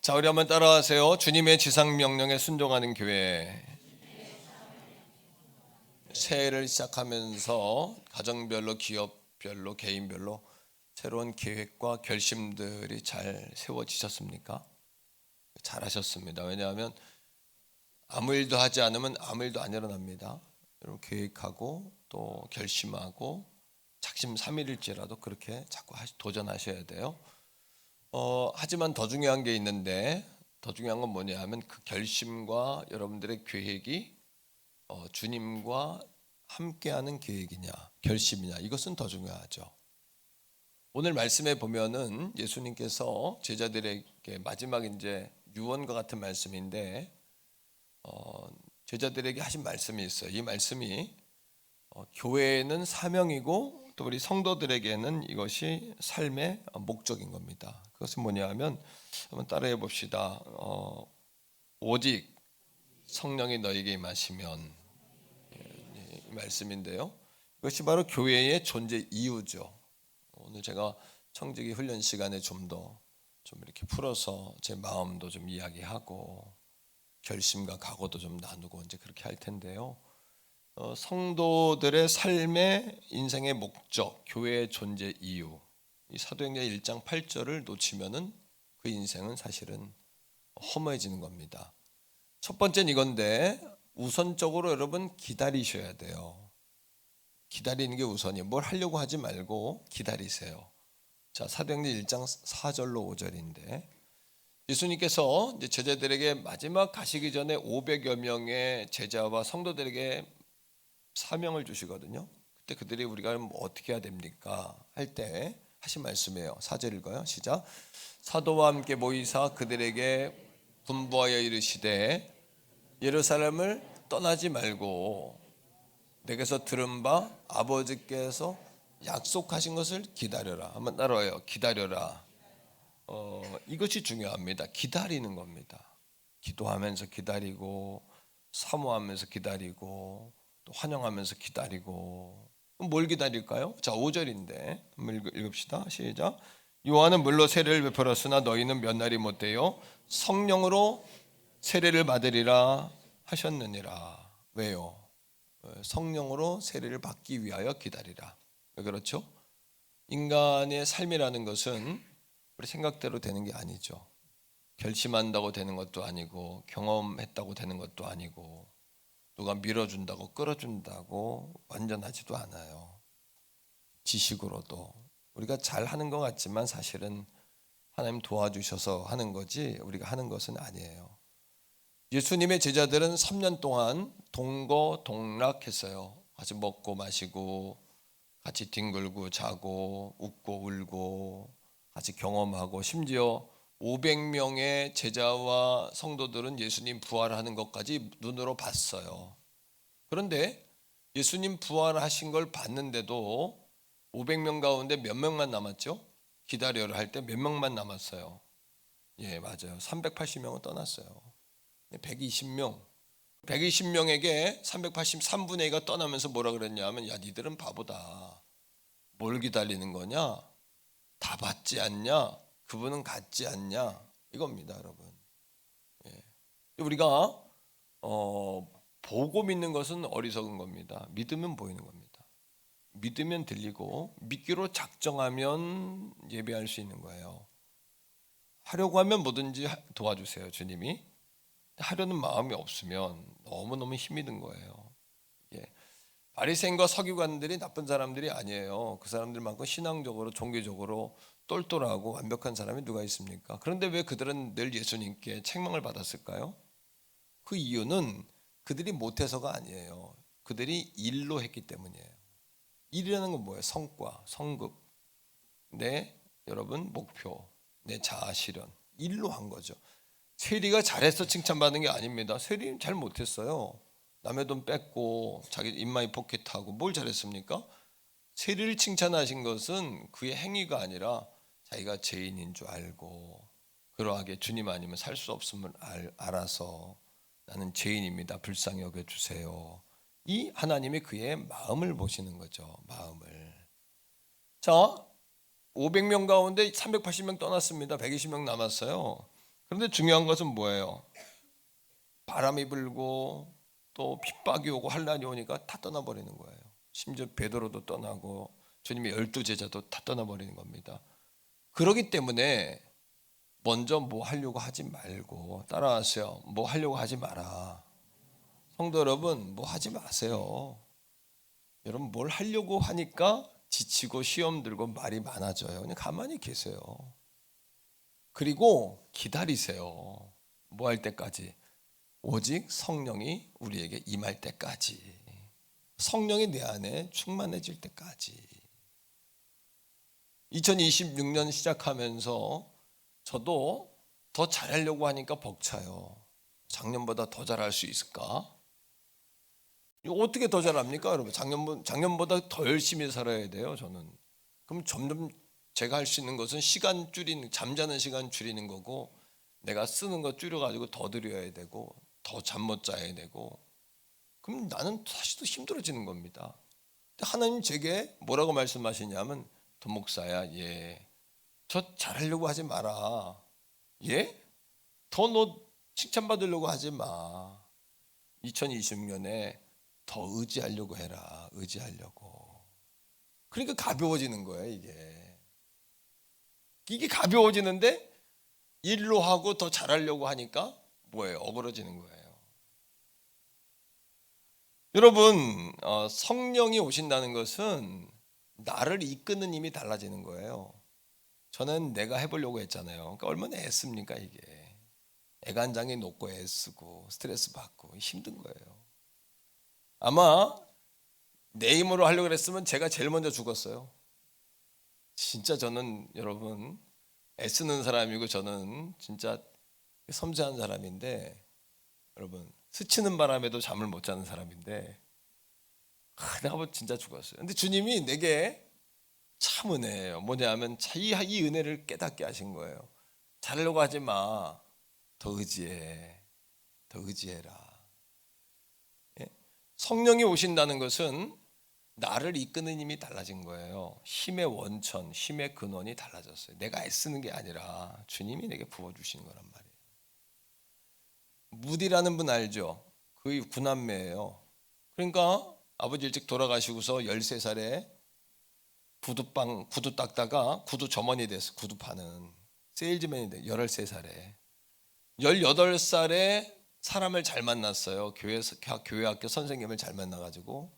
자, 우리 한번 따라하세요. 주님의 지상 명령에 순종하는 교회. 새해를 시작하면서 가정별로, 기업별로, 개인별로 새로운 계획과 결심들이 잘 세워지셨습니까? 잘하셨습니다. 왜냐하면 아무 일도 하지 않으면 아무 일도 안 일어납니다. 여러분, 계획하고 또 결심하고 작심삼일일지라도 그렇게 자꾸 도전하셔야 돼요. 하지만 더 중요한 게 있는데, 더 중요한 건 뭐냐 하면 그 결심과 여러분들의 계획이 주님과 함께하는 계획이냐 결심이냐, 이것은 더 중요하죠. 오늘 말씀에 보면은 예수님께서 제자들에게 마지막 이제 유언과 같은 말씀인데, 제자들에게 하신 말씀이 있어요. 이 말씀이 교회는 사명이고 또 우리 성도들에게는 이것이 삶의 목적인 겁니다. 그것은 뭐냐 하면 한번 따라해 봅시다. 오직 성령이 너에게 임하시면, 이 말씀인데요. 이것이 바로 교회의 존재 이유죠. 오늘 제가 청지기 훈련 시간에 좀 이렇게 풀어서 제 마음도 좀 이야기하고 결심과 각오도 좀 나누고 이제 그렇게 할 텐데요. 성도들의 삶의 인생의 목적, 교회의 존재 이유, 이 사도행전 1장 8절을 놓치면은 그 인생은 사실은 허무해지는 겁니다. 첫 번째는 이건데, 우선적으로 여러분 기다리셔야 돼요. 기다리는 게 우선이에요. 뭘 하려고 하지 말고 기다리세요. 자, 사도행전 1장 4절로 5절인데, 예수님께서 이제 제자들에게 마지막 가시기 전에 500여 명의 제자와 성도들에게 사명을 주시거든요. 그때 그들이 우리가 뭐 어떻게 해야 됩니까? 할 때 하신 말씀이에요. 4절 읽어요. 시작. 사도와 함께 모이사 그들에게 분부하여 이르시되 예루살렘을 떠나지 말고 내게서 들은 바 아버지께서 약속하신 것을 기다려라. 한번 따라와요. 기다려라. 이것이 중요합니다. 기다리는 겁니다. 기도하면서 기다리고, 사모하면서 기다리고, 또 환영하면서 기다리고. 뭘 기다릴까요? 자, 5절인데 한번 읽읍시다. 시작. 요한은 물로 세례를 베풀었으나 너희는 몇 날이 못되어 성령으로 세례를 받으리라 하셨느니라. 왜요? 성령으로 세례를 받기 위하여 기다리라. 왜 그렇죠? 인간의 삶이라는 것은 우리 생각대로 되는 게 아니죠. 결심한다고 되는 것도 아니고, 경험했다고 되는 것도 아니고, 누가 밀어준다고 끌어준다고 완전하지도 않아요. 지식으로도 우리가 잘하는 것 같지만 사실은 하나님 도와주셔서 하는 거지 우리가 하는 것은 아니에요. 예수님의 제자들은 3년 동안 동거동락했어요. 같이 먹고 마시고, 같이 뒹굴고 자고, 웃고 울고, 같이 경험하고, 심지어 500명의 제자와 성도들은 예수님 부활하는 것까지 눈으로 봤어요. 그런데 예수님 부활하신 걸 봤는데도 500명 가운데 몇 명만 남았죠? 기다려라 할 때 몇 명만 남았어요? 예, 맞아요. 380명은 떠났어요. 120명에게 383분의 2가 떠나면서 뭐라 그랬냐 하면, 야, 니들은 바보다. 뭘 기다리는 거냐? 다 받지 않냐? 그분은 같지 않냐? 이겁니다, 여러분. 예. 우리가 보고 믿는 것은 어리석은 겁니다. 믿으면 보이는 겁니다. 믿으면 들리고, 믿기로 작정하면 예배할 수 있는 거예요. 하려고 하면 뭐든지 도와주세요, 주님이. 하려는 마음이 없으면 너무너무 힘이 든 거예요. 예. 바리새인과 서기관들이 나쁜 사람들이 아니에요. 그 사람들만큼 신앙적으로, 종교적으로 똘똘하고 완벽한 사람이 누가 있습니까? 그런데 왜 그들은 늘 예수님께 책망을 받았을까요? 그 이유는 그들이 못해서가 아니에요. 그들이 일로 했기 때문이에요. 일이라는 건 뭐예요? 성과, 성급, 내 여러분 목표, 내 자아 실현, 일로 한 거죠. 세리가 잘해서 칭찬받는 게 아닙니다. 세리는 잘 못했어요. 남의 돈 뺏고 자기 인마이 포켓하고 뭘 잘했습니까? 세리를 칭찬하신 것은 그의 행위가 아니라 자기가 죄인인 줄 알고, 그러하게 주님 아니면 살 수 없음을 알아서 나는 죄인입니다. 불쌍히 여겨주세요. 이 하나님이 그의 마음을 보시는 거죠. 마음을. 자, 500명 가운데 380명 떠났습니다. 120명 남았어요. 그런데 중요한 것은 뭐예요? 바람이 불고 또 핍박이 오고 환란이 오니까 다 떠나버리는 거예요. 심지어 베드로도 떠나고 주님의 12제자도 다 떠나버리는 겁니다. 그렇기 때문에 먼저 뭐 하려고 하지 말고, 따라하세요. 뭐 하려고 하지 마라. 성도 여러분, 뭐 하지 마세요. 여러분 뭘 하려고 하니까 지치고 시험 들고 말이 많아져요. 그냥 가만히 계세요. 그리고 기다리세요. 뭐 할 때까지? 오직 성령이 우리에게 임할 때까지, 성령이 내 안에 충만해질 때까지. 2026년 시작하면서 저도 더 잘하려고 하니까 벅차요. 작년보다 더 잘할 수 있을까? 이거 어떻게 더 잘합니까, 여러분? 작년보다 더 열심히 살아야 돼요, 저는. 그럼 점점 제가 할 수 있는 것은 시간 줄이는, 잠자는 시간 줄이는 거고, 내가 쓰는 거 줄여가지고 더 드려야 되고, 더 잠 못 자야 되고, 그럼 나는 다시 또 힘들어지는 겁니다. 근데 하나님 제게 뭐라고 말씀하시냐면, 도목사야, 예, 저 잘하려고 하지 마라. 예? 더 너 칭찬받으려고 하지 마. 2020년에 더 의지하려고 해라. 의지하려고. 그러니까 가벼워지는 거예요, 이게 가벼워지는데 일로 하고 더 잘하려고 하니까 뭐예요? 어그러지는 거예요. 여러분, 성령이 오신다는 것은 나를 이끄는 힘이 달라지는 거예요. 저는 내가 해보려고 했잖아요. 그러니까 얼마나 애씁니까, 이게. 애간장이 녹고 애쓰고 스트레스 받고 힘든 거예요. 아마 내 힘으로 하려고 했으면 제가 제일 먼저 죽었어요. 진짜 저는 여러분 애쓰는 사람이고, 저는 진짜 섬세한 사람인데, 여러분 스치는 바람에도 잠을 못 자는 사람인데, 내가 뭐 진짜 죽었어요. 근데 주님이 내게 참 은혜예요. 뭐냐면 이 은혜를 깨닫게 하신 거예요. 잘하려고 하지 마. 더 의지해. 더 의지해라. 예? 성령이 오신다는 것은 나를 이끄는 힘이 달라진 거예요. 힘의 원천, 힘의 근원이 달라졌어요. 내가 애쓰는 게 아니라 주님이 내게 부어주시는 거란 말이에요. 무디라는 분 알죠? 그 구남매예요. 그러니까 아버지 일찍 돌아가시고서 13살에 구두 닦다가 구두 점원이 됐어. 구두 파는 세일즈맨이 돼. 13살에 18살에 사람을 잘 만났어요. 교회 학교 선생님을 잘 만나가지고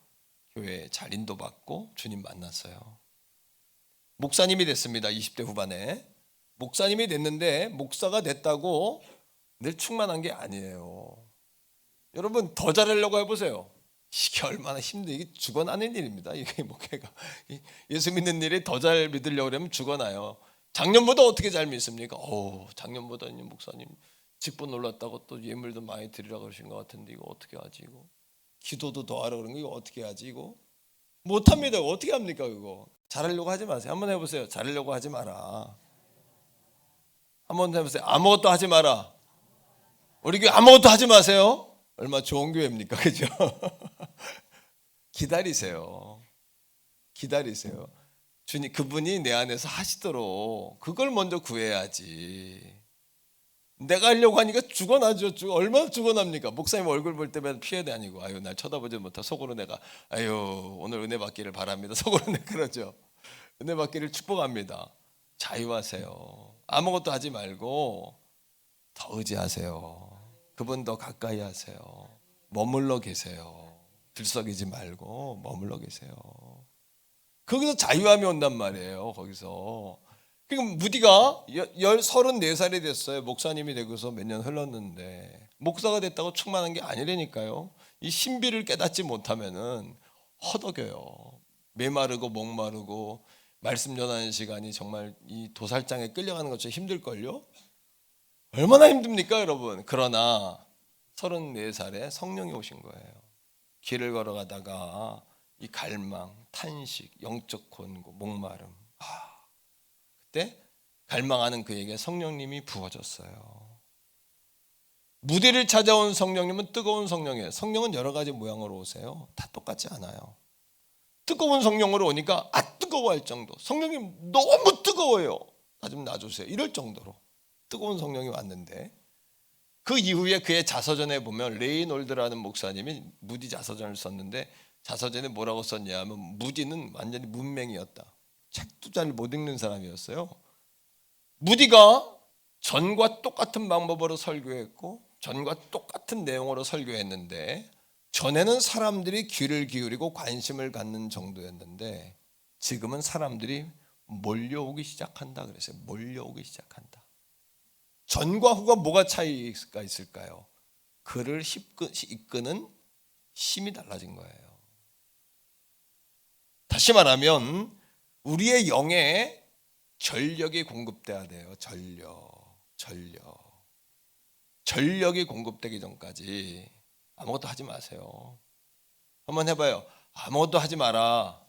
교회에 잘 인도받고 주님 만났어요. 목사님이 됐습니다. 20대 후반에 목사님이 됐는데, 목사가 됐다고 늘 충만한 게 아니에요. 여러분 더 잘하려고 해보세요. 이게 얼마나 이게 죽어나는 일입니다. 이게 목회가, 예수 믿는 일이 더 잘 믿으려고 그러면 죽어나요. 작년보다 어떻게 잘 믿습니까? 작년보다 목사님 직분 올랐다고 또 예물도 많이 드리라고 그러신 것 같은데 이거 어떻게 하지? 이거 기도도 더 하라 그런 거 이거 어떻게 하지? 이거 못합니다. 어떻게 합니까? 그거 잘하려고 하지 마세요. 한번 해보세요. 잘하려고 하지 마라. 한번 해보세요. 아무것도 하지 마라. 우리 교회 아무것도 하지 마세요. 얼마나 좋은 교회입니까? 그죠? 기다리세요. 기다리세요. 주님, 그분이 내 안에서 하시도록 그걸 먼저 구해야지. 내가 하려고 하니까 죽어나죠. 얼마나 죽어납니까? 목사님 얼굴 볼 때마다 피해 다니고, 아유 날 쳐다보지 못하. 속으로 내가 아유 오늘 은혜 받기를 바랍니다. 속으로 내가 그러죠. 은혜 받기를 축복합니다. 자유하세요. 아무것도 하지 말고 더 의지하세요. 그분 더 가까이 하세요. 머물러 계세요. 들썩이지 말고 머물러 계세요. 거기서 자유함이 온단 말이에요. 거기서. 그러니까 무디가 34살이 됐어요. 목사님이 되고서 몇 년 흘렀는데, 목사가 됐다고 충만한 게 아니라니까요. 이 신비를 깨닫지 못하면은 허덕여요. 메마르고 목마르고 말씀 전하는 시간이 정말 이 도살장에 끌려가는 것처럼 힘들걸요. 얼마나 힘듭니까, 여러분? 그러나 34살에 성령이 오신 거예요. 길을 걸어가다가 이 갈망, 탄식, 영적 곤고, 목마름, 그때 갈망하는 그에게 성령님이 부어졌어요. 무디를 찾아온 성령님은 뜨거운 성령이에요. 성령은 여러 가지 모양으로 오세요. 다 똑같지 않아요. 뜨거운 성령으로 오니까 뜨거워할 정도. 성령님 너무 뜨거워요. 나 좀 놔주세요. 이럴 정도로 뜨거운 성령이 왔는데, 그 이후에 그의 자서전에 보면 레이놀드라는 목사님이 무디 자서전을 썼는데, 자서전에 뭐라고 썼냐면 무디는 완전히 문맹이었다. 책도 잘 못 읽는 사람이었어요. 무디가 전과 똑같은 방법으로 설교했고 전과 똑같은 내용으로 설교했는데, 전에는 사람들이 귀를 기울이고 관심을 갖는 정도였는데 지금은 사람들이 몰려오기 시작한다 그랬어요. 몰려오기 시작한다. 전과 후가 뭐가 차이가 있을까요? 그를 이끄는 힘이 달라진 거예요. 다시 말하면 우리의 영에 전력이 공급돼야 돼요. 전력이 공급되기 전까지 아무것도 하지 마세요. 한번 해봐요. 아무것도 하지 마라.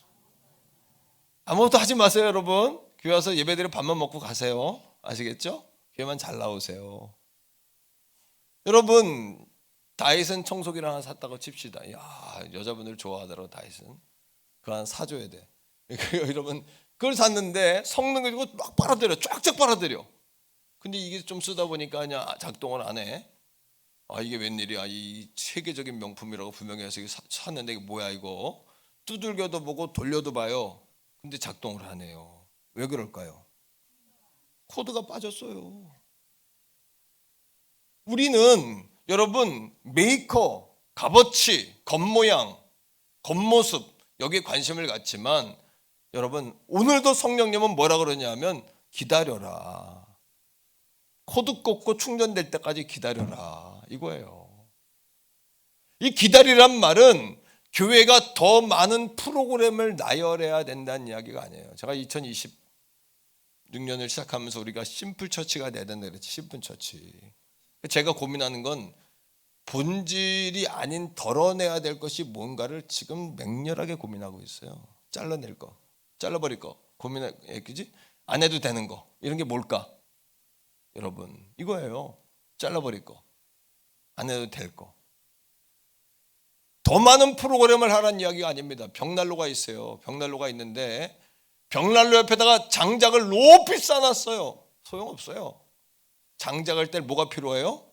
아무것도 하지 마세요, 여러분. 교회 와서 예배드리고 밥만 먹고 가세요. 아시겠죠? 교회만 잘 나오세요. 여러분, 다이슨 청소기를 하나 샀다고 칩시다. 야, 여자분들 좋아하더라고. 다이슨 그거 하나 사줘야 돼. 여러분, 그걸 샀는데 성능을 가지고 막 빨아들여, 쫙쫙 빨아들여. 근데 이게 좀 쓰다 보니까 그냥 작동을 안 해. 아, 이게 웬일이야? 이 세계적인 명품이라고 분명히 해서 샀는데 이게 뭐야 이거? 두들겨도 보고 돌려도 봐요. 근데 작동을 안 해요. 왜 그럴까요? 코드가 빠졌어요. 우리는 여러분 메이커, 값어치, 겉모양, 겉모습 여기에 관심을 갖지만, 여러분 오늘도 성령님은 뭐라 그러냐면 기다려라. 코드 꽂고 충전될 때까지 기다려라 이거예요. 이 기다리란 말은 교회가 더 많은 프로그램을 나열해야 된다는 이야기가 아니에요. 제가 2026년을 시작하면서 우리가 심플 처치가 돼야 된다 그랬지. 심플 처치. 제가 고민하는 건 본질이 아닌 덜어내야 될 것이 뭔가를 지금 맹렬하게 고민하고 있어요. 잘라낼 거, 잘라버릴 거, 그지? 안 해도 되는 거, 이런 게 뭘까? 여러분, 이거예요. 잘라버릴 거, 안 해도 될 거. 더 많은 프로그램을 하라는 이야기가 아닙니다. 벽난로가 있어요. 벽난로가 있는데 벽난로 옆에다가 장작을 높이 쌓아놨어요. 소용없어요. 장작할 때 뭐가 필요해요?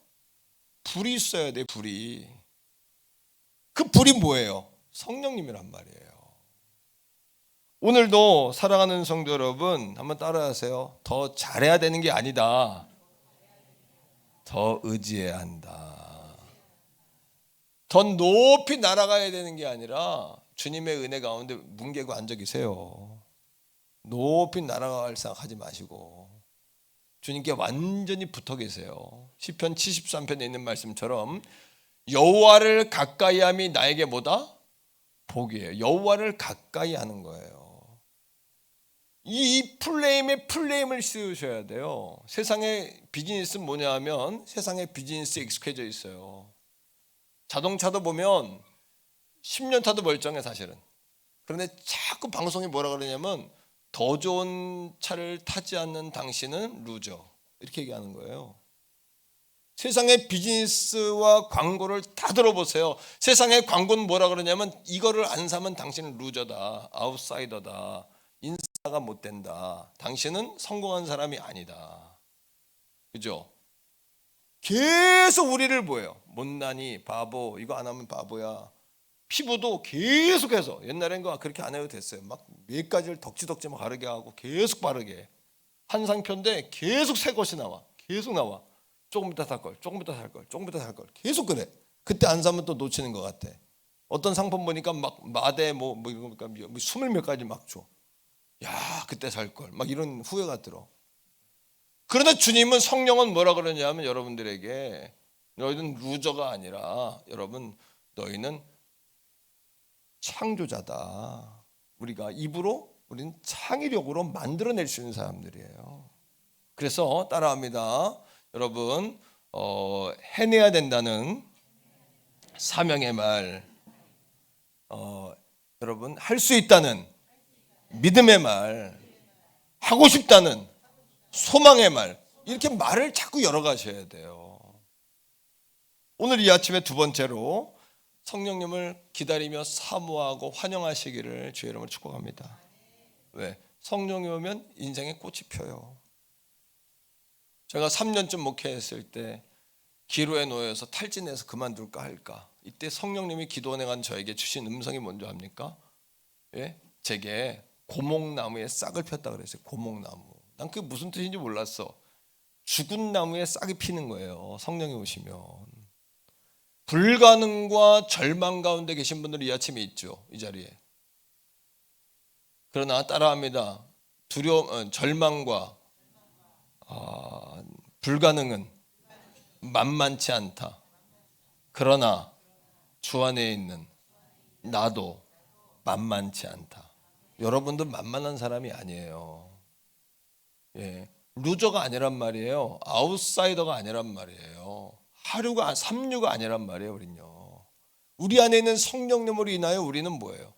불이 있어야 돼. 불이. 그 불이 뭐예요? 성령님이란 말이에요. 오늘도 사랑하는 성도 여러분, 한번 따라하세요. 더 잘해야 되는 게 아니다. 더 의지해야 한다. 더 높이 날아가야 되는 게 아니라 주님의 은혜 가운데 뭉개고 앉아 계세요. 높이 날아갈 생각하지 마시고 주님께 완전히 붙어 계세요. 시편 73편에 있는 말씀처럼 여호와를 가까이함이 나에게 뭐다? 복이에요. 여호와를 가까이 하는 거예요. 이 플레임을 씌우셔야 돼요. 세상의 비즈니스는 뭐냐 하면 세상의 비즈니스에 익숙해져 있어요. 자동차도 보면 10년 타도 멀쩡해 사실은. 그런데 자꾸 방송이 뭐라 그러냐면 더 좋은 차를 타지 않는 당신은 루저, 이렇게 얘기하는 거예요. 세상의 비즈니스와 광고를 다 들어보세요. 세상의 광고는 뭐라 그러냐면 이거를 안 사면 당신은 루저다, 아웃사이더다, 인싸가 못 된다, 당신은 성공한 사람이 아니다. 그죠? 계속 우리를 보여요. 못나니, 바보, 이거 안 하면 바보야. 피부도 계속해서, 옛날엔 그렇게 안 해도 됐어요. 막 몇 가지를 덕지덕지 막 바르게 하고 계속 바르게. 한 상표인데 계속 새 것이 나와. 계속 나와. 조금 이따 살 걸, 조금 이따 살 걸, 조금 이따 살 걸. 계속 그래. 그때 안 사면 또 놓치는 것 같아. 어떤 상품 보니까 막 마대 뭐 20몇 가지 막 줘. 야, 그때 살 걸. 막 이런 후회가 들어. 그런데 주님은, 성령은 뭐라 그러냐면 여러분들에게 너희는 루저가 아니라 여러분 너희는 창조자다. 우리가 입으로 우리는 창의력으로 만들어낼 수 있는 사람들이에요. 그래서 따라합니다. 여러분 해내야 된다는 사명의 말, 여러분 할 수 있다는 믿음의 말, 하고 싶다는 소망의 말, 이렇게 말을 자꾸 열어가셔야 돼요. 오늘 이 아침에 두 번째로 성령님을 기다리며 사모하고 환영하시기를 주의 이름으로 축복합니다. 왜? 성령이 오면 인생에 꽃이 펴요. 제가 3년쯤 목회했을 때 기로에 놓여서 탈진해서 그만둘까 할까, 이때 성령님이 기도원에 간 저에게 주신 음성이 뭔지 압니까? 예? 제게 고목나무에 싹을 폈다 그랬어요. 고목나무. 난 그게 무슨 뜻인지 몰랐어. 죽은 나무에 싹이 피는 거예요. 성령이 오시면. 불가능과 절망 가운데 계신 분들이 이 아침에 있죠. 이 자리에. 그러나 따라합니다. 절망과 불가능은 만만치 않다. 그러나 주 안에 있는 나도 만만치 않다. 여러분도 만만한 사람이 아니에요. 예, 루저가 아니란 말이에요. 아웃사이더가 아니란 말이에요. 하류가 삼류가 아니란 말이에요. 우린요. 우리 안에 있는 성령님으로 인하여 우리는 뭐예요?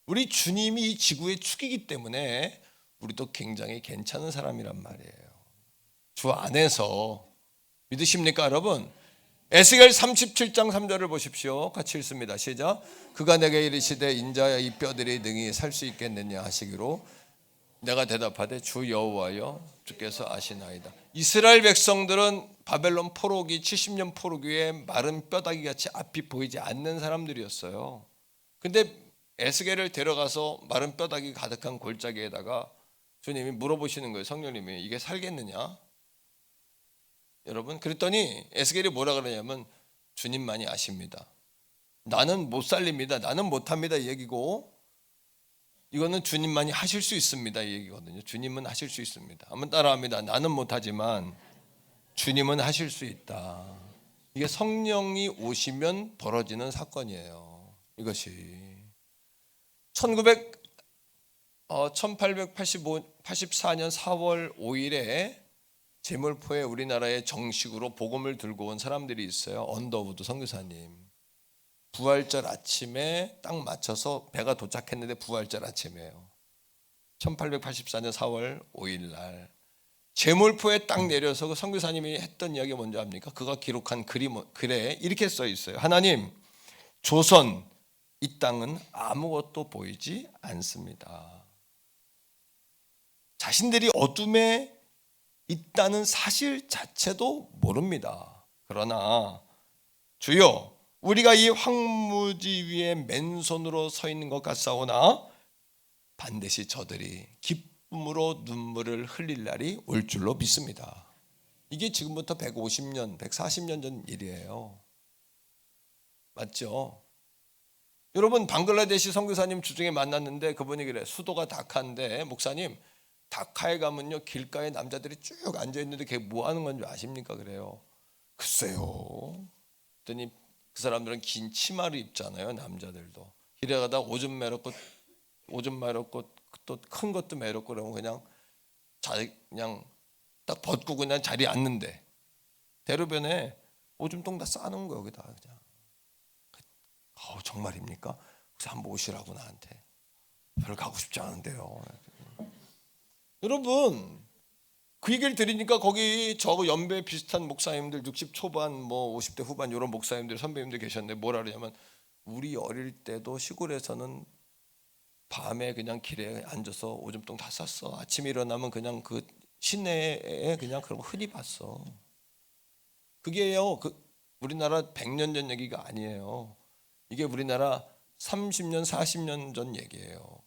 우리 주님이 이 지구의 축이기 때문에 우리도 굉장히 괜찮은 사람이란 말이에요. 주 안에서. 믿으십니까 여러분? 에스겔 37장 3절을 보십시오. 같이 읽습니다. 시작. 그가 내게 이르시되 인자야 이 뼈들이 능히 살 수 있겠느냐 하시기로 내가 대답하되 주 여호와여 주께서 아시나이다. 이스라엘 백성들은 바벨론 포로기 70년 포로기에 마른 뼈다귀 같이 앞이 보이지 않는 사람들이었어요. 근데 에스겔을 데려가서 마른 뼈다귀 가득한 골짜기에다가 주님이 물어보시는 거예요. 성령님이 이게 살겠느냐? 여러분, 그랬더니 에스겔이 뭐라 그러냐면 주님만이 아십니다. 나는 못 살립니다. 나는 못합니다 이 얘기고, 이거는 주님만이 하실 수 있습니다 이 얘기거든요. 주님은 하실 수 있습니다. 한번 따라합니다. 나는 못하지만 주님은 하실 수 있다. 이게 성령이 오시면 벌어지는 사건이에요. 이것이 1884년 4월 5일에 제물포에 우리나라에 정식으로 복음을 들고 온 사람들이 있어요. 언더우드 선교사님. 부활절 아침에 딱 맞춰서 배가 도착했는데 부활절 아침이에요. 1884년 4월 5일 날 제물포에 딱 내려서 그 선교사님이 했던 이야기가 뭔지 압니까? 그가 기록한 글에 이렇게 써 있어요. 하나님, 조선 이 땅은 아무것도 보이지 않습니다. 자신들이 어둠에 있다는 사실 자체도 모릅니다. 그러나 주여, 우리가 이 황무지 위에 맨손으로 서 있는 것 같사오나 반드시 저들이 기쁨으로 눈물을 흘릴 날이 올 줄로 믿습니다. 이게 지금부터 150년, 140년 전 일이에요. 맞죠? 여러분, 방글라데시 선교사님 주중에 만났는데 그분이 그래. 수도가 다카인데 목사님, 다카에 가면요 길가에 남자들이 쭉 앉아있는데 그게 뭐 하는 건지 아십니까? 그래요. 글쎄요. 그랬더니 그 사람들은 긴 치마를 입잖아요. 남자들도. 길에 가다 오줌 매렵고 또 큰 것도 매렵고 그러면 그냥 딱 벗고 그냥 자리에 앉는데 대로변에 오줌통 다 싸놓은 거예요. 여기다 그냥. 정말입니까? 그래서 한번 오시라고 나한테. 별로 가고 싶지 않은데요. 여러분, 그 얘기를 들으니까 거기 저 연배 비슷한 목사님들 60 초반 뭐 50대 후반 이런 목사님들 선배님들 계셨는데 뭐라 그러냐면 우리 어릴 때도 시골에서는 밤에 그냥 길에 앉아서 오줌통 다 쌌어. 아침에 일어나면 그냥 그 시내에 그냥 그런 거 흔히 봤어. 그게요, 우리나라 100년 전 얘기가 아니에요. 이게 우리나라 30년 40년 전 얘기예요.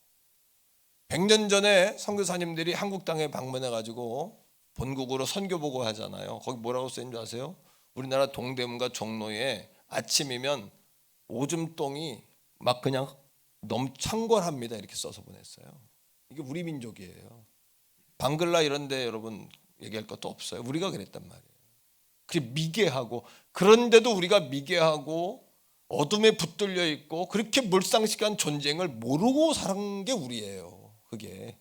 100년 전에 선교사님들이 한국 땅에 방문해 가지고 본국으로 선교 보고 하잖아요. 거기 뭐라고 쓰인 줄 아세요? 우리나라 동대문과 종로에 아침이면 오줌똥이 막 그냥 창궐합니다 이렇게 써서 보냈어요. 이게 우리 민족이에요. 방글라 이런 데 여러분 얘기할 것도 없어요. 우리가 그랬단 말이에요. 그게 미개하고, 그런데도 우리가 미개하고 어둠에 붙들려 있고 그렇게 몰상식한 전쟁을 모르고 살은 게 우리예요. 그게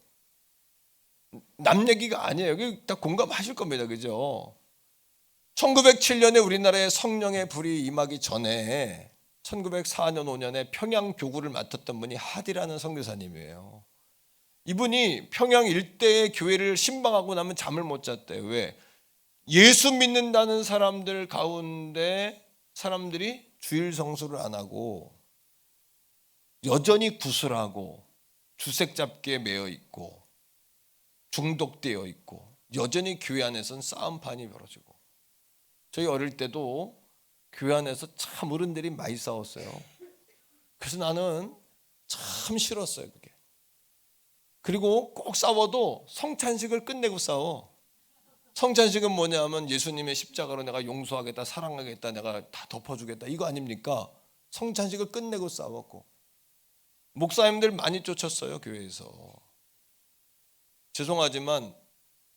남 얘기가 아니에요. 여기 다 공감하실 겁니다. 그죠? 1907년에 우리나라에 성령의 불이 임하기 전에 1904년 5년에 평양 교구를 맡았던 분이 하디라는 선교사님이에요. 이분이 평양 일대의 교회를 신방하고 나면 잠을 못 잤대요. 왜? 예수 믿는다는 사람들 가운데 사람들이 주일 성수를 안 하고 여전히 구슬하고 주색 잡기에 매여 있고 중독되어 있고 여전히 교회 안에서는 싸움판이 벌어지고, 저희 어릴 때도 교회 안에서 참 어른들이 많이 싸웠어요. 그래서 나는 참 싫었어요, 그게. 그리고 꼭 싸워도 성찬식을 끝내고 싸워. 성찬식은 뭐냐면 예수님의 십자가로 내가 용서하겠다, 사랑하겠다, 내가 다 덮어주겠다, 이거 아닙니까? 성찬식을 끝내고 싸웠고, 목사님들 많이 쫓았어요, 교회에서. 죄송하지만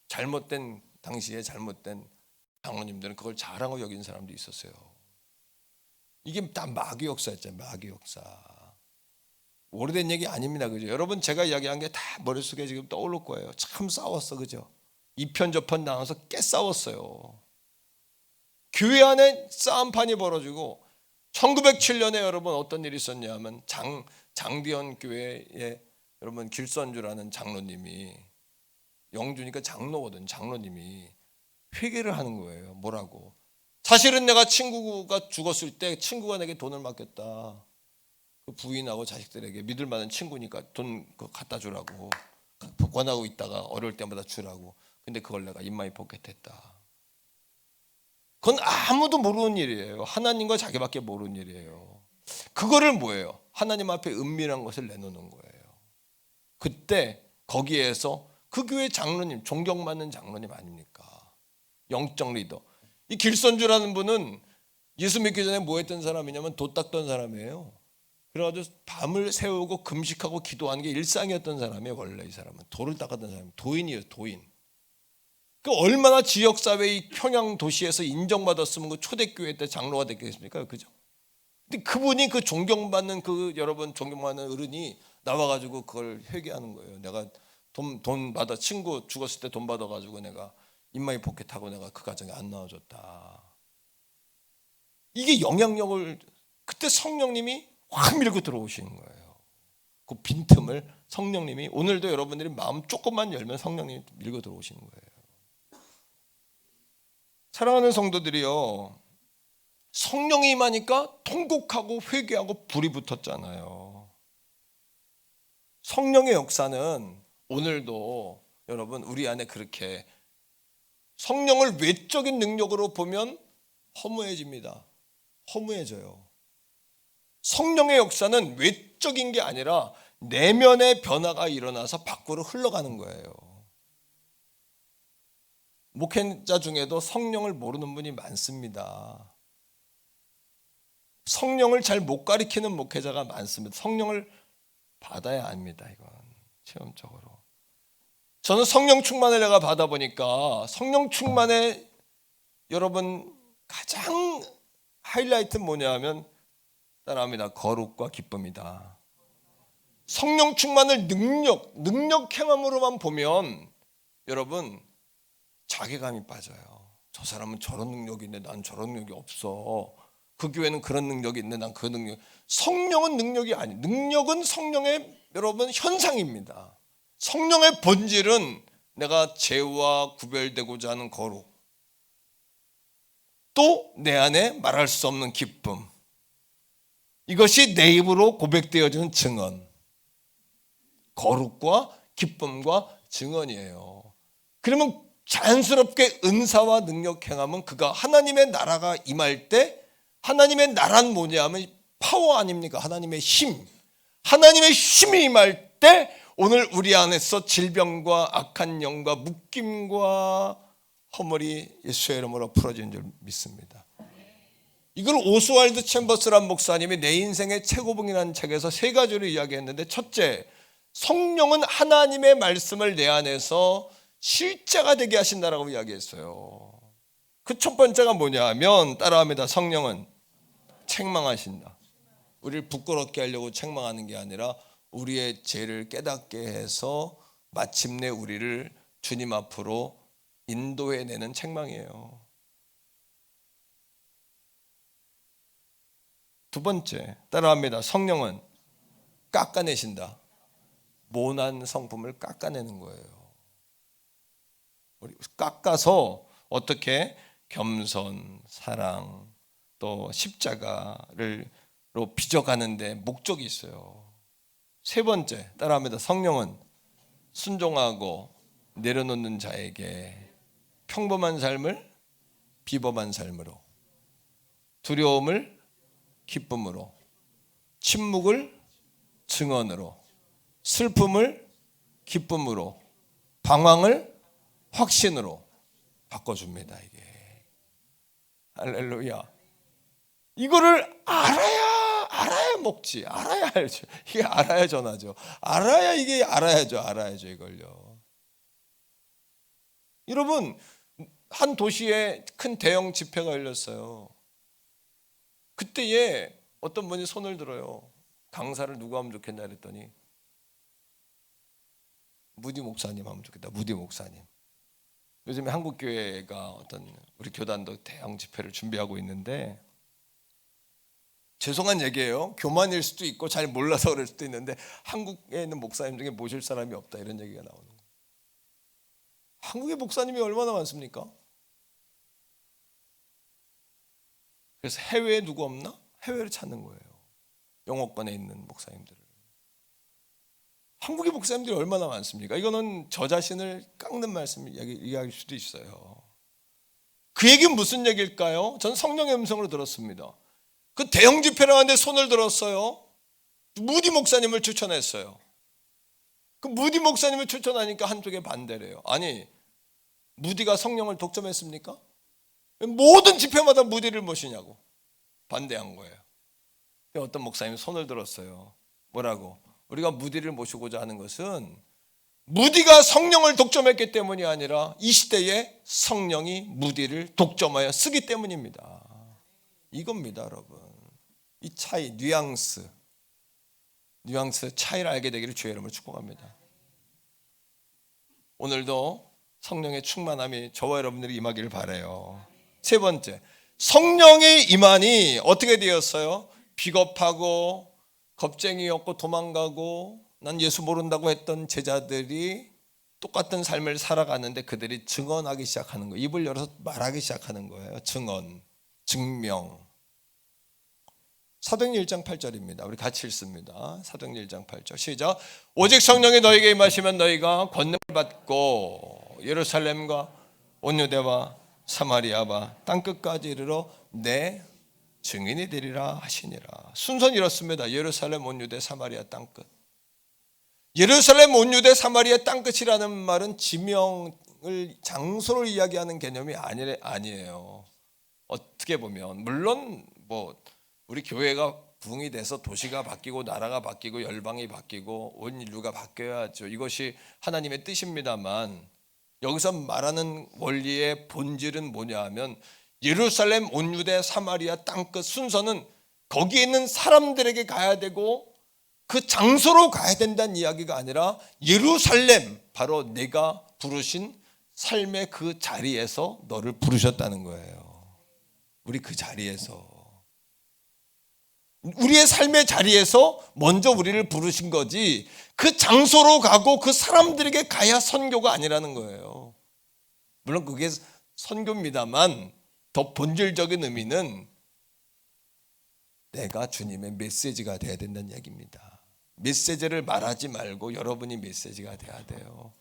잘못된, 당시에 잘못된 장로님들은 그걸 잘하고 여긴 사람도 있었어요. 이게 다 마귀 역사였잖아요. 마귀 역사. 오래된 얘기 아닙니다, 그죠? 여러분, 제가 이야기한 게 다 머릿속에 지금 떠오를 거예요. 참 싸웠어, 그죠? 이편 저편 나눠서 꽤 싸웠어요. 교회 안에 싸움판이 벌어지고, 1907년에 여러분 어떤 일이 있었냐면 장디언 교회에 여러분 길선주라는 장로님이, 영주니까 장로거든, 장로님이 회개를 하는 거예요. 뭐라고? 사실은 내가 친구가 죽었을 때 친구가 내게 돈을 맡겼다. 그 부인하고 자식들에게 믿을 만한 친구니까 돈 갖다 주라고 권하고 있다가 어려울 때마다 주라고. 근데 그걸 내가 인마이 포켓했다. 그건 아무도 모르는 일이에요. 하나님과 자기밖에 모르는 일이에요. 그거를 뭐예요? 하나님 앞에 은밀한 것을 내놓는 거예요. 그때 거기에서 그 교회 장로님, 존경받는 장로님 아닙니까? 영적 리더. 이 길선주라는 분은 예수 믿기 전에 뭐 했던 사람이냐면 도 닦던 사람이에요. 그래가지고 밤을 새우고 금식하고 기도하는 게 일상이었던 사람이에요. 원래 이 사람은 도를 닦았던 사람, 도인이에요. 도인. 그 얼마나 지역사회 이 평양 도시에서 인정받았으면 그 초대교회 때 장로가 됐겠습니까? 그죠? 근데 그분이 그 존경받는 그 여러분 존경받는 어른이 나와가지고 그걸 회개하는 거예요. 내가 돈 받아, 친구 죽었을 때 돈 받아가지고 내가 인마이 포켓하고 내가 그 가정에 안 낳아줬다. 이게 영향력을, 그때 성령님이 확 밀고 들어오시는 거예요. 그 빈틈을 성령님이, 오늘도 여러분들이 마음 조금만 열면 성령님이 밀고 들어오시는 거예요. 사랑하는 성도들이요, 성령이 임하니까 통곡하고 회개하고 불이 붙었잖아요. 성령의 역사는 오늘도 여러분 우리 안에 그렇게, 성령을 외적인 능력으로 보면 허무해집니다. 허무해져요. 성령의 역사는 외적인 게 아니라 내면의 변화가 일어나서 밖으로 흘러가는 거예요. 목회자 중에도 성령을 모르는 분이 많습니다. 성령을 잘 못 가리키는 목회자가 많습니다. 성령을 받아야 합니다. 이건 체험적으로. 저는 성령 충만을 내가 받아보니까 성령 충만의 여러분 가장 하이라이트는 뭐냐면 따라합니다. 거룩과 기쁨이다. 성령 충만을 능력 행함으로만 보면 여러분 자괴감이 빠져요. 저 사람은 저런 능력이 있는데 난 저런 능력이 없어. 그 교회는 그런 능력이 있는데 난 그 능력. 성령은 능력이 아니, 능력은 성령의 여러분 현상입니다. 성령의 본질은 내가 죄와 구별되고자 하는 거룩, 또 내 안에 말할 수 없는 기쁨, 이것이 내 입으로 고백되어지는 증언, 거룩과 기쁨과 증언이에요. 그러면 자연스럽게 은사와 능력 행하면 그가 하나님의 나라가 임할 때, 하나님의 나라는 뭐냐 하면 파워 아닙니까? 하나님의 힘. 하나님의 힘이 임할 때 오늘 우리 안에서 질병과 악한 영과 묶임과 허물이 예수의 이름으로 풀어지는 줄 믿습니다. 이걸 오스왈드 챔버스란 목사님이 내 인생의 최고봉이라는 책에서 세 가지로 이야기했는데, 첫째, 성령은 하나님의 말씀을 내 안에서 실제가 되게 하신다라고 이야기했어요. 그 첫 번째가 뭐냐 하면 따라합니다. 성령은 책망하신다. 우리를 부끄럽게 하려고 책망하는 게 아니라 우리의 죄를 깨닫게 해서 마침내 우리를 주님 앞으로 인도해내는 책망이에요. 두 번째, 따라합니다. 성령은 깎아내신다. 모난 성품을 깎아내는 거예요. 깎아서 어떻게? 겸손, 사랑, 또 십자가로 빚어가는데 목적이 있어요. 세 번째, 따라합니다. 성령은 순종하고 내려놓는 자에게 평범한 삶을 비범한 삶으로, 두려움을 기쁨으로, 침묵을 증언으로, 슬픔을 기쁨으로, 방황을 확신으로 바꿔줍니다. 이게 할렐루야. 이거를 알아야 먹지, 알아야 알죠. 이게 알아야 전하죠. 알아야죠 이걸요. 여러분, 한 도시에 큰 대형 집회가 열렸어요. 그때에 어떤 분이 손을 들어요. 강사를 누구 하면 좋겠나 그랬더니 무디 목사님 하면 좋겠다. 무디 목사님. 요즘에 한국교회가 어떤 우리 교단도 대형 집회를 준비하고 있는데, 죄송한 얘기예요. 교만일 수도 있고 잘 몰라서 그럴 수도 있는데 한국에 있는 목사님 중에 모실 사람이 없다, 이런 얘기가 나오는 거예요. 한국의 목사님이 얼마나 많습니까? 그래서 해외에 누구 없나? 해외를 찾는 거예요. 영어권에 있는 목사님들을. 한국의 목사님들이 얼마나 많습니까? 이거는 저 자신을 깎는 말씀 이야기할 수도 있어요. 그 얘기는 무슨 얘기일까요? 전 성령의 음성으로 들었습니다. 그 대형 집회를 하는데 손을 들었어요. 무디 목사님을 추천했어요. 그 무디 목사님을 추천하니까 한쪽에 반대래요. 아니, 무디가 성령을 독점했습니까? 모든 집회마다 무디를 모시냐고 반대한 거예요. 어떤 목사님이 손을 들었어요. 뭐라고? 우리가 무디를 모시고자 하는 것은 무디가 성령을 독점했기 때문이 아니라 이 시대에 성령이 무디를 독점하여 쓰기 때문입니다. 이겁니다, 여러분. 이 차이, 뉘앙스 차이를 알게 되기를 주의 이름으로 축복합니다. 오늘도 성령의 충만함이 저와 여러분들이 임하기를 바라요. 세 번째, 성령의 임한이 어떻게 되었어요? 비겁하고 겁쟁이였고 도망가고 난 예수 모른다고 했던 제자들이 똑같은 삶을 살아가는데 그들이 증언하기 시작하는 거예요. 입을 열어서 말하기 시작하는 거예요. 증명. 사도행전 1장 8절입니다. 우리 같이 읽습니다. 사도행전 1장 8절 시작. 오직 성령이 너에게 임하시면 너희가 권능을 받고 예루살렘과 온 유대와 사마리아와 땅끝까지 이르러 내 증인이 되리라 하시니라. 순서는 이렇습니다. 예루살렘, 온 유대, 사마리아 땅끝. 예루살렘, 온 유대, 사마리아 땅끝이라는 말은 지명을, 장소를 이야기하는 개념이 아니에요. 어떻게 보면 물론 우리 교회가 부흥이 돼서 도시가 바뀌고 나라가 바뀌고 열방이 바뀌고 온 인류가 바뀌어야죠. 이것이 하나님의 뜻입니다만, 여기서 말하는 원리의 본질은 뭐냐 하면 예루살렘, 온 유대, 사마리아 땅끝 순서는 거기에 있는 사람들에게 가야 되고 그 장소로 가야 된다는 이야기가 아니라 예루살렘, 바로 내가 부르신 삶의 그 자리에서 너를 부르셨다는 거예요. 우리 그 자리에서, 우리의 삶의 자리에서 먼저 우리를 부르신 거지 그 장소로 가고 그 사람들에게 가야 선교가 아니라는 거예요. 물론 그게 선교입니다만 더 본질적인 의미는 내가 주님의 메시지가 돼야 된다는 얘기입니다. 메시지를 말하지 말고 여러분이 메시지가 돼야 돼요.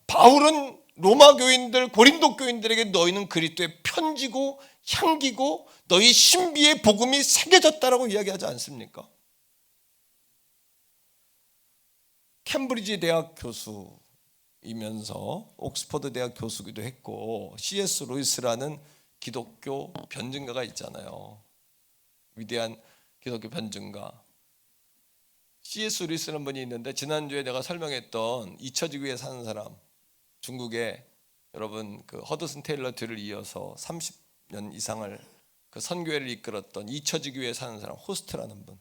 바울은 로마 교인들, 고린도 교인들에게 너희는 그리스도의 편지고 향기고 너희 신비의 복음이 새겨졌다라고 이야기하지 않습니까? 캠브리지 대학 교수이면서 옥스퍼드 대학 교수기도 했고 C.S. 루이스라는 기독교 변증가가 있잖아요. 위대한 기독교 변증가 C.S. 루이스라는 분이 있는데, 지난주에 내가 설명했던 잊혀지기 위해 사는 사람, 중국의 여러분 그 허드슨 테일러 뒤를 이어서 30년 이상을 그 선교회를 이끌었던 잊혀지기 위해 사는 사람 호스트라는 분,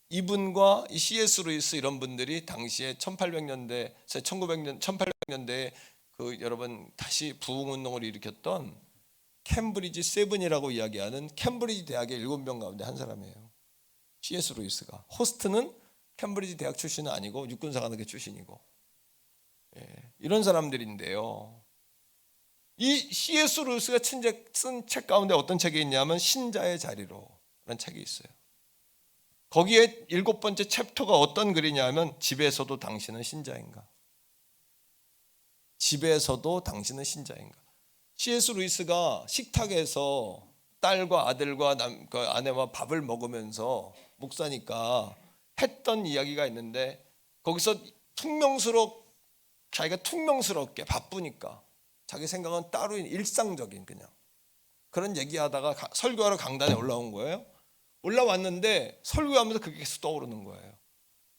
이분과 이 C.S. 루이스 이런 분들이 당시에 1800년대에 그 여러분 다시 부흥 운동을 일으켰던 캠브리지 세븐이라고 이야기하는 캠브리지 대학의 7명 가운데 한 사람이에요. C.S. 루이스가. 호스트는 캠브리지 대학 출신은 아니고 육군사관학교 출신이고, 이런 사람들인데요. 이 C.S. 루이스가 쓴 책 가운데 어떤 책이 있냐면 신자의 자리로 라는 책이 있어요. 거기에 7번째 챕터가 어떤 글이냐면 집에서도 당신은 신자인가. 집에서도 당신은 신자인가? C.S. 루이스가 식탁에서 딸과 아들과 그 아내와 밥을 먹으면서 목사니까 했던 이야기가 있는데, 거기서 자기가 퉁명스럽게 바쁘니까 자기 생각은 따로 일상적인 그냥 그런 얘기하다가 설교하러 강단에 올라온 거예요. 올라왔는데 설교하면서 그게 계속 떠오르는 거예요.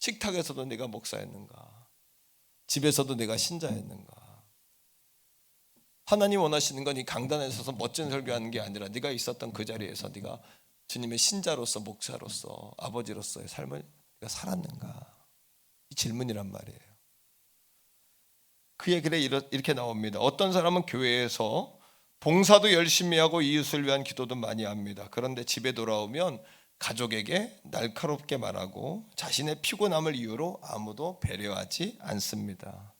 식탁에서도 내가 목사였는가? 집에서도 내가 신자였는가? 하나님 원하시는 건 이 강단에 서서 멋진 설교하는 게 아니라 네가 있었던 그 자리에서 네가 주님의 신자로서, 목사로서, 아버지로서의 삶을 네가 살았는가? 이 질문이란 말이에요. 그의 글에 이렇게 나옵니다. 어떤 사람은 교회에서 봉사도 열심히 하고 이웃을 위한 기도도 많이 합니다. 그런데 집에 돌아오면 가족에게 날카롭게 말하고 자신의 피곤함을 이유로 아무도 배려하지 않습니다.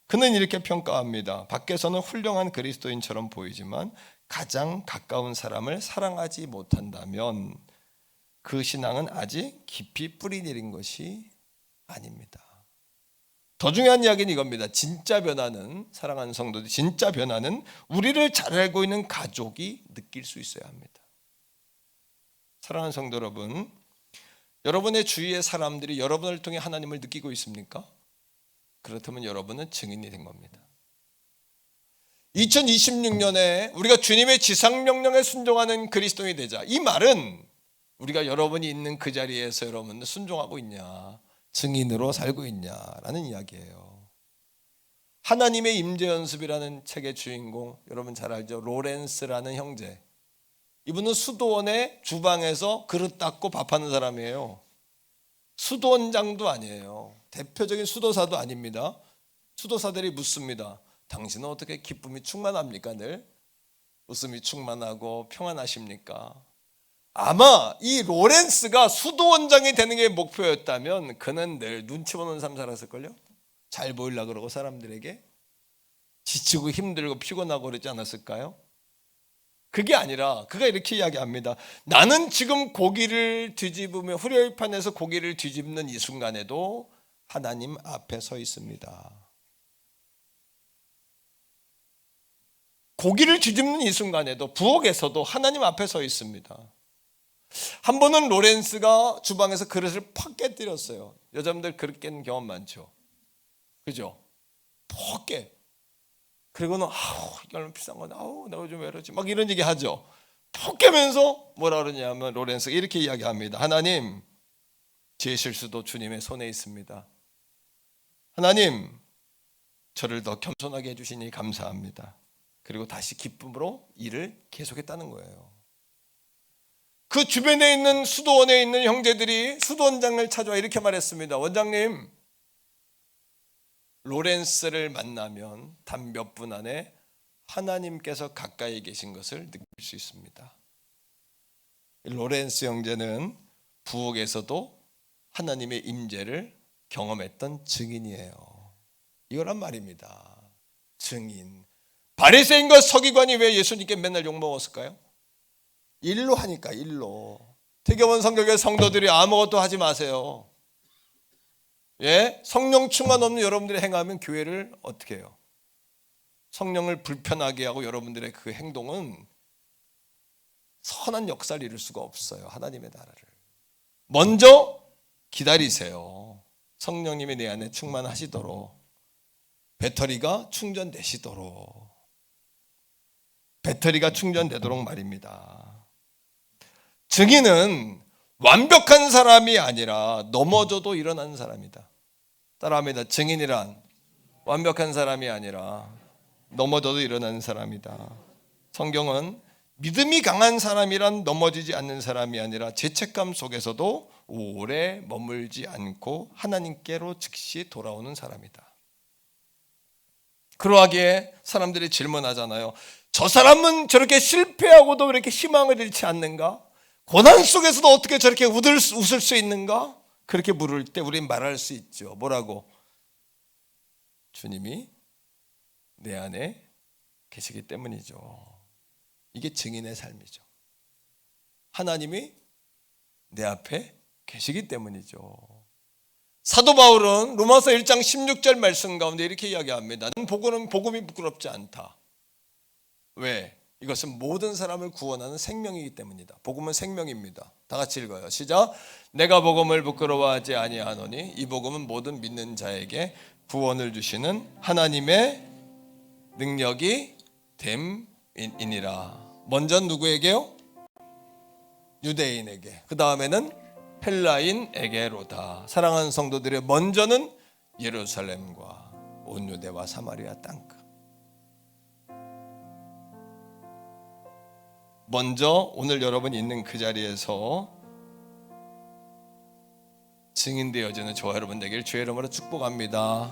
그는 이렇게 평가합니다. 밖에서는 훌륭한 그리스도인처럼 보이지만 가장 가까운 사람을 사랑하지 못한다면 그 신앙은 아직 깊이 뿌리 내린 것이 아닙니다. 더 중요한 이야기는 이겁니다. 진짜 변화는, 사랑하는 성도들, 진짜 변화는 우리를 잘 알고 있는 가족이 느낄 수 있어야 합니다. 사랑하는 성도 여러분, 여러분의 주위의 사람들이 여러분을 통해 하나님을 느끼고 있습니까? 그렇다면 여러분은 증인이 된 겁니다. 2026년에 우리가 주님의 지상명령에 순종하는 그리스도인이 되자. 이 말은 우리가 여러분이 있는 그 자리에서 여러분은 순종하고 있냐, 증인으로 살고 있냐라는 이야기예요. 하나님의 임재연습이라는 책의 주인공, 여러분 잘 알죠? 로렌스라는 형제. 이분은 수도원의 주방에서 그릇 닦고 밥하는 사람이에요. 수도원장도 아니에요. 대표적인 수도사도 아닙니다. 수도사들이 묻습니다. 당신은 어떻게 기쁨이 충만합니까? 늘 웃음이 충만하고 평안하십니까? 아마 이 로렌스가 수도원장이 되는 게 목표였다면 그는 늘 눈치 보는 삶 살았을걸요? 잘 보이려고 그러고 사람들에게 지치고 힘들고 피곤하고 그러지 않았을까요? 그게 아니라 그가 이렇게 이야기합니다. 나는 지금 고기를 뒤집으며 후라이팬에서 고기를 뒤집는 이 순간에도 하나님 앞에 서 있습니다. 고기를 뒤집는 이 순간에도 부엌에서도 하나님 앞에 서 있습니다. 한 번은 로렌스가 주방에서 그릇을 팍 깨뜨렸어요. 여자분들 그릇 깨는 경험 많죠. 그죠? 팍 깨. 그리고는 이게 얼마나 비싼 거냐, 내가 요즘 왜 이러지, 막 이런 얘기 하죠. 푹 깨면서 뭐라 그러냐면 로렌스가 이렇게 이야기합니다. 하나님, 제 실수도 주님의 손에 있습니다. 하나님, 저를 더 겸손하게 해주시니 감사합니다. 그리고 다시 기쁨으로 일을 계속했다는 거예요. 그 주변에 있는 수도원에 있는 형제들이 수도원장을 찾아와 이렇게 말했습니다. 원장님, 로렌스를 만나면 단 몇 분 안에 하나님께서 가까이 계신 것을 느낄 수 있습니다. 로렌스 형제는 부엌에서도 하나님의 임재를 경험했던 증인이에요. 이거란 말입니다. 증인. 바리새인과 서기관이 왜 예수님께 맨날 욕먹었을까요? 일로 하니까, 일로. 태교원 성경의 성도들이 아무것도 하지 마세요. 예? 성령 충만 없는 여러분들이 행하면 교회를 어떻게 해요? 성령을 불편하게 하고 여러분들의 그 행동은 선한 역사를 이룰 수가 없어요. 하나님의 나라를. 먼저 기다리세요. 성령님이 내 안에 충만하시도록, 배터리가 충전되시도록, 배터리가 충전되도록 말입니다. 증인은 완벽한 사람이 아니라 넘어져도 일어나는 사람이다. 따라합니다. 증인이란 완벽한 사람이 아니라 넘어져도 일어나는 사람이다. 성경은 믿음이 강한 사람이란 넘어지지 않는 사람이 아니라 죄책감 속에서도 오래 머물지 않고 하나님께로 즉시 돌아오는 사람이다. 그러하기에 사람들이 질문하잖아요. 저 사람은 저렇게 실패하고도 왜 이렇게 희망을 잃지 않는가? 고난 속에서도 어떻게 저렇게 웃을 수 있는가? 그렇게 물을 때 우리는 말할 수 있죠. 뭐라고? 주님이 내 안에 계시기 때문이죠. 이게 증인의 삶이죠. 하나님이 내 앞에 계시기 때문이죠. 사도 바울은 로마서 1장 16절 말씀 가운데 이렇게 이야기합니다. 나는 복음이 부끄럽지 않다. 왜? 이것은 모든 사람을 구원하는 생명이기 때문이다. 복음은 생명입니다. 다 같이 읽어요. 시작. 내가 복음을 부끄러워하지 아니하노니 이 복음은 모든 믿는 자에게 구원을 주시는 하나님의 능력이 됨이니라. 먼저 누구에게요? 유대인에게. 그 다음에는 헬라인에게로다. 사랑하는 성도들의 먼저는 예루살렘과 온 유대와 사마리아 땅끝. 먼저 오늘 여러분이 있는 그 자리에서 증인되어지는 저와 여러분 되길 주의 이름으로 축복합니다.